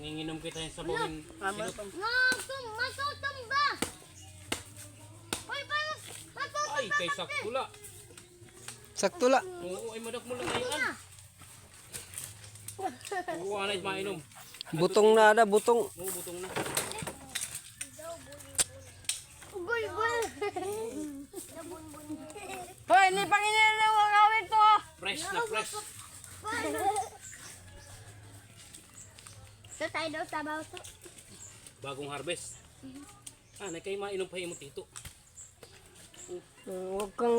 Manginginom kita yung sabawin. Masutumba! Ay, kay saktula. Sakto la. Oo, ay madak mo lang ngayon. Oo, anay mainom. Butong na ada, butong. Oo, butong na. Hoy, ni Panginoon na wakawin to! Fresh na fresh. So tayo daw sabaw to. Bagong harvest. Ah, na kay mainom pa imong tito. Huwag kang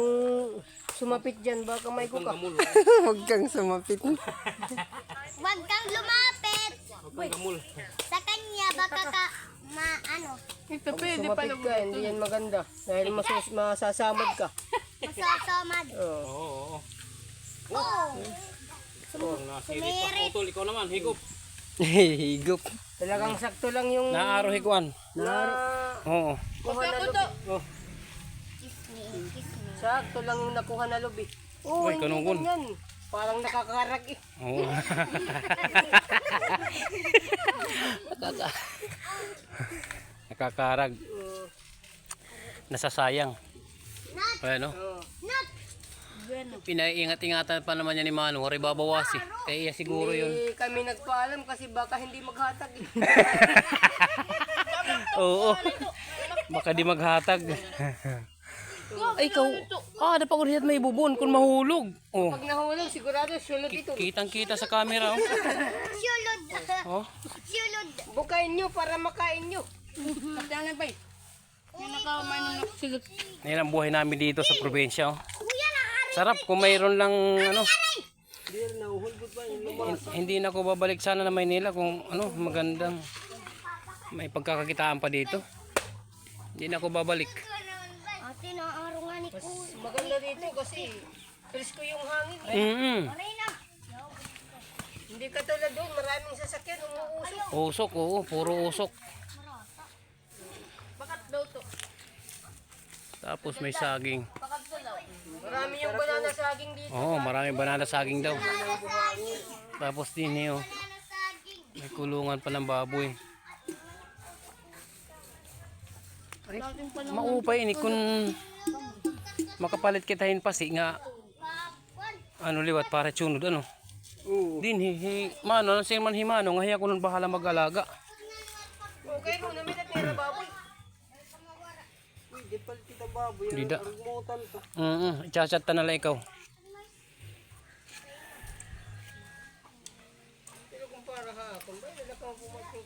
sumapit dyan, baka may Kung kuka. gamul. Huwag kang sumapit. Huwag kang lumapit Kung gamul. sa kanya, baka ka Ito pwede pa lang. Hindi yan maganda. Dahil masasamad ka. masasamad. Oo. Oo, oo. Oh! Kung nasirit pa. Utol, ikaw naman, higop. Higop. Talagang sakto lang yung Naaro hikuan. Oo. kuha na lubi. Oh. Sakto lang yung nakuha na lubi. Oo, Uy, hindi kanungon. ganyan. Parang nakakarag eh. Oo. Nakakarag. Nasasayang. Ayan o. Not! Pinaiingat-ingatan pa naman niya ni Manu. Wari babawasi. Kaya iya siguro yun. Hindi kami nagpaalam kasi baka hindi maghatag eh. Oo. Baka di maghatag. Ay, ikaw. Ah, dapat ko rin may bubon kung mahulog. Oh. Pag nahulog, sigurado sulod ito. Kitang-kita sa camera. Oh. Sulod! Oh. Sulod! Bukain nyo para makain nyo. Pagdanan ba eh? May nakamay nung nakasilot. Yan ang buhay namin dito sa probinsya. Oh. Kuya na! Sarap kung mayroon lang ano. Hindi na nahuhulgot ba yung Hindi na ako babalik sana na Maynila kung ano magandang may pagkakakitaan pa dito. Hindi na ako babalik. Ate, naaro nga ni Kuya. maganda dito kasi presko yung hangin. Marina! Hindi katulad doon, maraming sasakyan, umuusok. Usok, oo, puro usok. Bakat daw to. Tapos may saging. Bakat to daw. Marami yung banana saging dito. Oo, maraming banana saging daw. Tapos din eh, oh, Ano saging? may kulungan pa ng baboy. Ay, maupay ni kung makapalit kitahin pa si nga ano liwat para tsunod ano. Oo. Din mano ano sin man himano nga ko nun bahala mag-alaga. Okay mo, namin at nira baboy. Uy, di pala kita baboy. Dida. Rugmutan to. Ichat ta na lang ikaw. Pero kung para ha, kung ba, nila ka pumating